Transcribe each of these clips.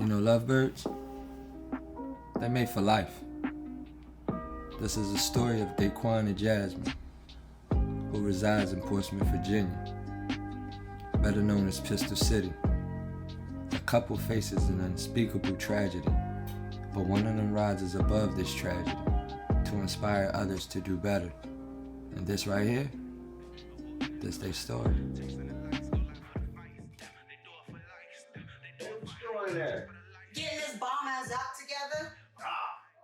You know lovebirds? They're made for life. This is a story of Daquan and Jasmine, who resides in Portsmouth, Virginia, better known as Pistol City. The couple faces an unspeakable tragedy, but one of them rises above this tragedy to inspire others to do better. And this right here, this their story. What you doing there? Getting this bomb ass out together.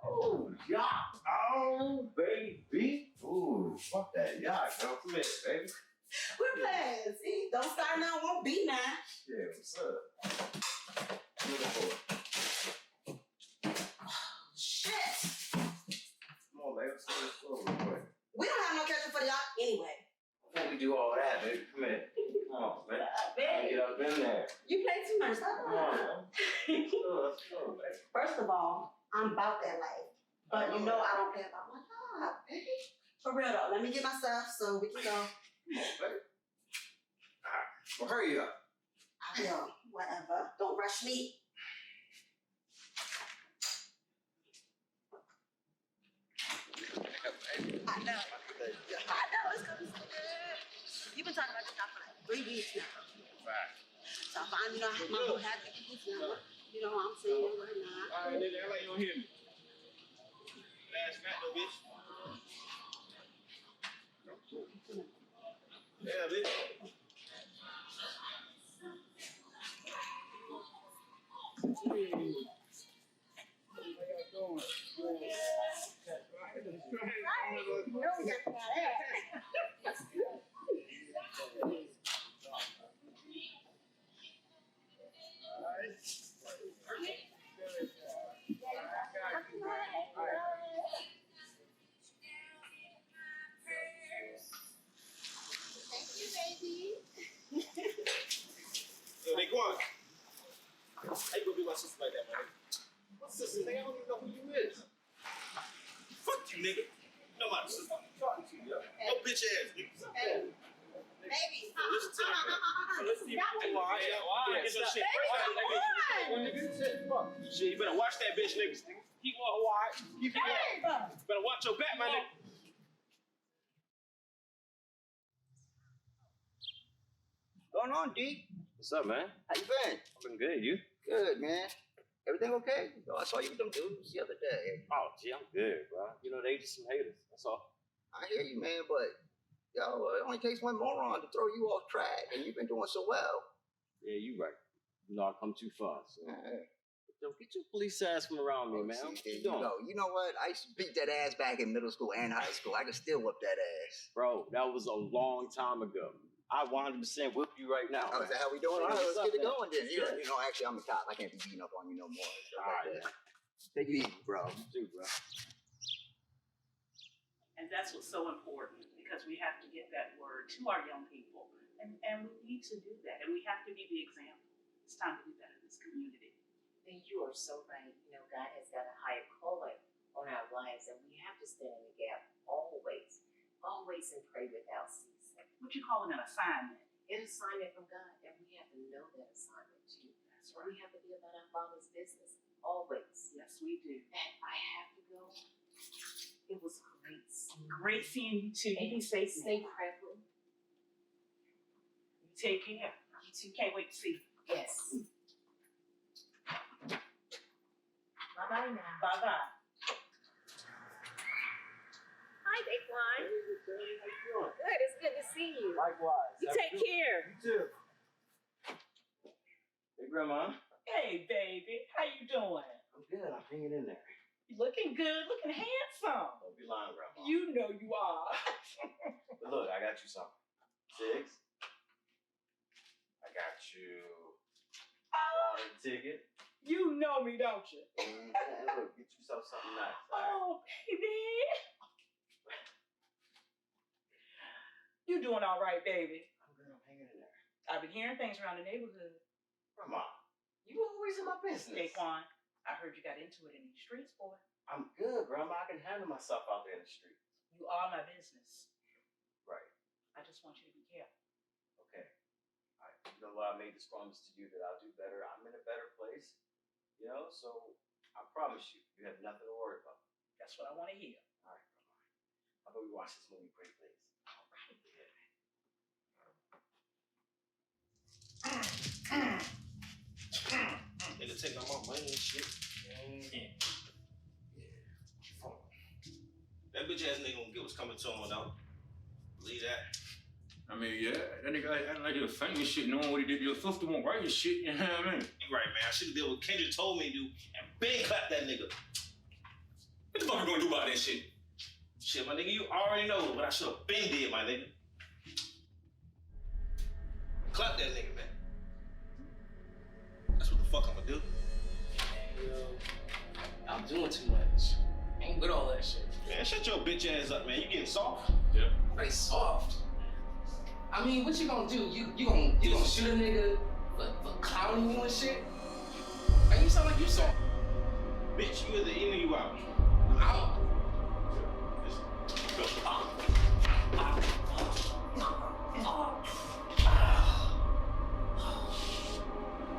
Oh, yacht. Oh, baby. Ooh, fuck that yacht, girl. Come here, baby. We're playing. See, don't start now, won't be now. Yeah, what's up? Looking for it. Shit. Come on, baby. Let's go to the store real quick. We don't have no catching for the yacht anyway. Before we do all that, baby, come here. Come on, man. Baby, Get up in there. you play too much. Stop. Come on, man. Let's go, baby. First of all, I'm about that life. But you know I don't play about my job, baby. For real though, let me get my stuff so we can go. Come on, baby. All right. Well, hurry up. I will. Whatever. Don't rush me. I know. It's gonna be so good. You've been talking about this stuff for like 3 weeks now. Right. So I finally know my whole happy people's number. You know what I'm saying right now. All right, nigga, act like you don't hear me. Last night, though, bitch. Yeah, bitch. Yo, they going. How you gonna be my sister like that, man? What sister, nigga? I don't even know who you is. Fuck you, nigga. You know my sister. I'm talking to you, yo. Yo, bitch ass, nigga. Baby. Listen to me. Listen to you. Why? Get your shit. Why? Shit, you better watch that bitch, nigga. Keep on wide. Keep it up. Better watch your back, my nigga. Going on, D? What's up, man? How you been? I've been good. You? Good, man. Everything okay? Oh, I saw you with them dudes the other day. Oh, gee, I'm good, bro. You know, they just some haters. That's all. I hear you, man, but it only takes one moron to throw you off track, and you've been doing so well. Yeah, you right. You know, I come too far. So. Yeah. Yo, get your police ass from around me, man. See, What there you doing? You know what? I used to beat that ass back in middle school and high school. I can still whip that ass. Bro, that was a long time ago. I 100% whip you right now. Oh, is that how we doing? Yeah, All right, what's let's up, get it man? going then. Yeah. You know, actually, I'm a cop. I can't be beating up on you no more. All right, man. Take it easy, bro. You too, bro. And that's what's so important, because we have to get that word to our young people. And we need to do that. And we have to be the example. It's time to do that in this community. And you are so right. You know, God has got a higher calling on our lives, and we have to stand in the gap always, always, and pray without ceasing. What you calling an assignment? An assignment from God, and we have to know that assignment too. That's We have to be about our Father's business always. Yes, we do. And I have to go. It was great seeing you. Great seeing you too. You be safe. Stay prayerful. You take care. You too. Can't wait to see you. Yes. Bye bye now. Bye bye. Hi, Daquan. How you doing? Good. It's good to see you. Likewise. You take care. You too. Hey, Grandma. Hey, baby. How you doing? I'm good. I'm hanging in there. You looking good. Looking handsome. Don't be lying, Grandma. You know you are. But look, I got you something. 6. I got you a ticket. You know me, don't you? And look, get yourself something nice. All right? Oh, baby. You doing all right, baby? I'm good. I'm hanging in there. I've been hearing things around the neighborhood. Grandma, you always in my business. Daquan, I heard you got into it in these streets, boy. I'm good, Grandma. I can handle myself out there in the street. You are my business. Right. I just want you to be careful. Okay. You know what? I made this promise to you that I'll do better. I'm in a better place. So I promise you, you have nothing to worry about. That's what I want to hear. All right, come on. How about we watch this movie, Great Place? All right. Nigga taking all my money and shit. Yeah. That bitch ass nigga gonna get what's coming to him without. Believe that. I mean, yeah, that nigga acting like he was famous shit, knowing what he did to your sister won't write his shit, you know what I mean? You right, man. I should have did what Kendrick told me to do and bang clap that nigga. What the fuck you gonna do about that shit? Shit, my nigga, you already know what I should have been did, my nigga. Clap that nigga, man. That's what the fuck I'ma do. I'm doing too much. I ain't with all that shit. Man, shut your bitch ass up, man. You getting soft? Yeah. Very soft. I mean, what you gonna do? You gonna shoot a nigga for clowning you and shit? Man, you sound like you soft. Bitch, you either in or you out. I'm out.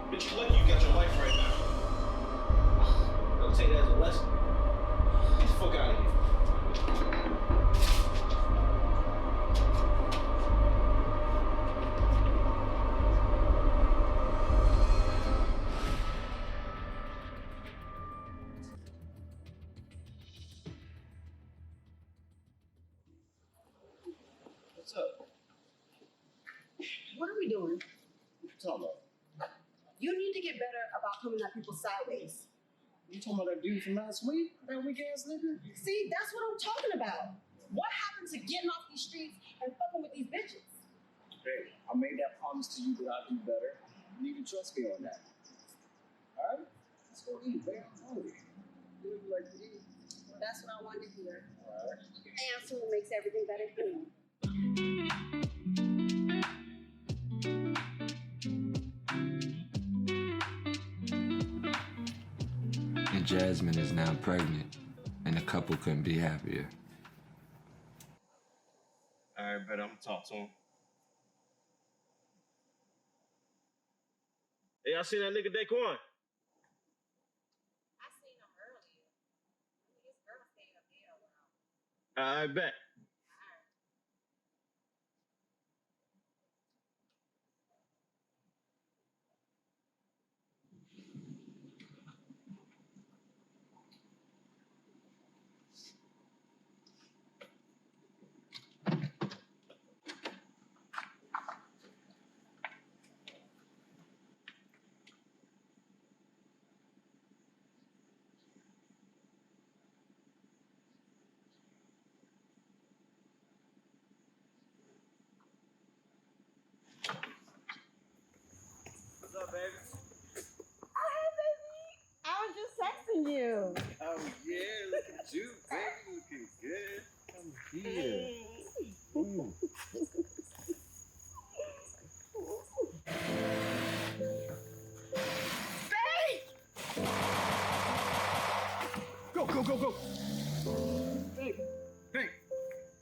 Bitch, you lucky you got your life right now. Don't take that as a lesson. Get the fuck out of here. What's up? What are we doing? What you talking about? You need to get better about coming at people sideways. You talking about that dude from last week? That weak ass nigga? See, that's what I'm talking about. What happened to getting off these streets and fucking with these bitches? Hey, I made that promise to you that I'd do better. You need to trust me on that. Alright? Let's go eat, man. I'm hungry. You look like you eat. Well, that's what I wanted to hear. Alright. And food makes everything better for me. And Jasmine is now pregnant, and the couple couldn't be happier. Alright, bet I'm gonna talk to him. Hey, I seen that nigga Daquan. I seen him earlier. His girl stayed up there a while. I bet. What's up, baby? Hey, baby. I was just texting you. Oh, yeah, look at you, baby. Looking good. Come here. Go, go, go, go! Hey! Hey!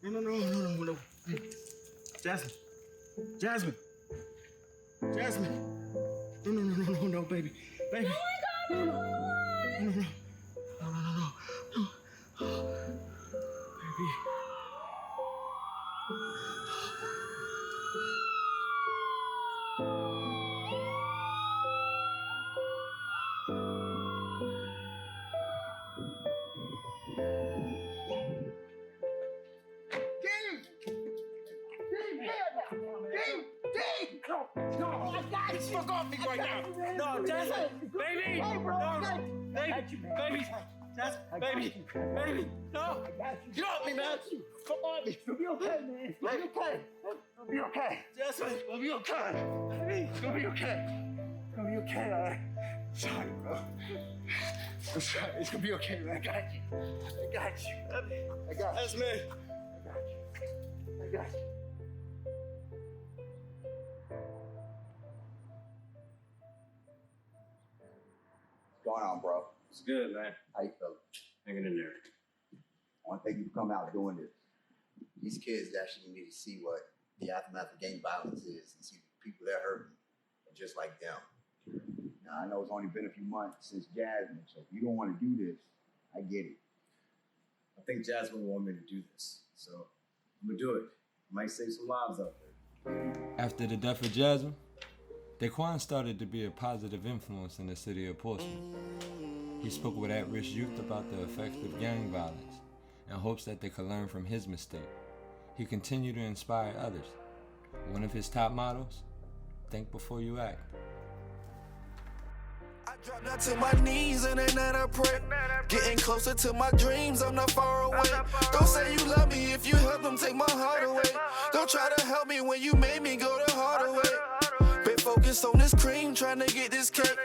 No. Hey. Jasmine! Jasmine! Jasmine! No, baby. Baby! Oh my God, No. Baby. Fuck off me right now. No, Jasmine, baby. No, baby. Jasmine, baby. No. Get off me, man. Fuck off me. You'll be okay, man. You'll be okay. You'll be okay. Jasmine, you'll be okay. Baby, you'll be okay. You'll be okay, all right? Sorry, bro. I'm sorry. It's gonna be okay, man. I got you. I got you. Jasmine. I got you. What's going on, bro? It's good, man. How you feeling? Hanging in there. One thing you come out doing this. These kids actually need to see what the aftermath of gang violence is and see the people that hurt them, just like them. Now, I know it's only been a few months since Jasmine, so if you don't want to do this, I get it. I think Jasmine wanted me to do this, so I'm gonna do it. Might save some lives out there. After the death of Jasmine, Daquan started to be a positive influence in the city of Portsmouth. He spoke with at-risk youth about the effects of gang violence in hopes that they could learn from his mistake. He continued to inspire others. One of his top mottos, think before you act. I drop down to my knees and then I pray. Getting closer to my dreams, I'm not far away. Don't say you love me if you help them take my heart away. Don't try to help me when you made me go the harder way. Been focused on this cream, trying to get this cake.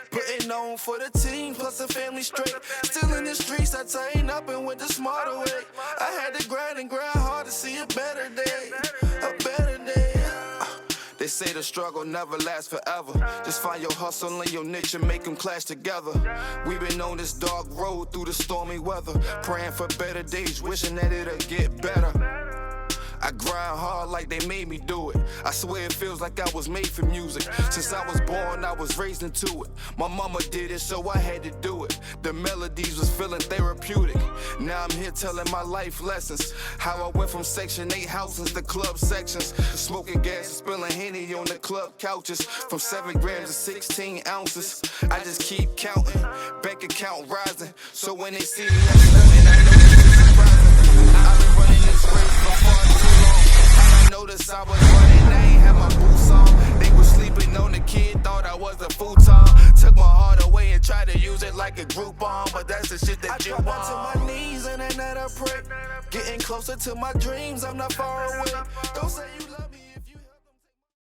Putting on for the team, plus the family straight. Still in the streets, I tighten up and went the smarter way. I had to grind and grind hard to see a better day. A better day. They say the struggle never lasts forever. Just find your hustle and your niche and make them clash together. We've been on this dark road through the stormy weather, praying for better days, wishing that it'll get better. I grind hard like they made me do it. I swear it feels like I was made for music. Since I was born, I was raised into it. My mama did it, so I had to do it. The melodies was feeling therapeutic. Now I'm here telling my life lessons. How I went from Section 8 houses to club sections. Smoking gas and spilling Henny on the club couches. From 7 grams to 16 ounces. I just keep counting. Bank account rising. So when they see me, I'm stunting. I know this is surprising. I've been running this race for far too long. How I noticed I was running, I ain't had my boots on. They were sleeping on the kid, thought I was a futon. Took my heart away and tried to use it like a Groupon, but that's the shit that you want. I drop down to my knees and then I pray. Getting closer to my dreams, I'm not far away. Don't say you love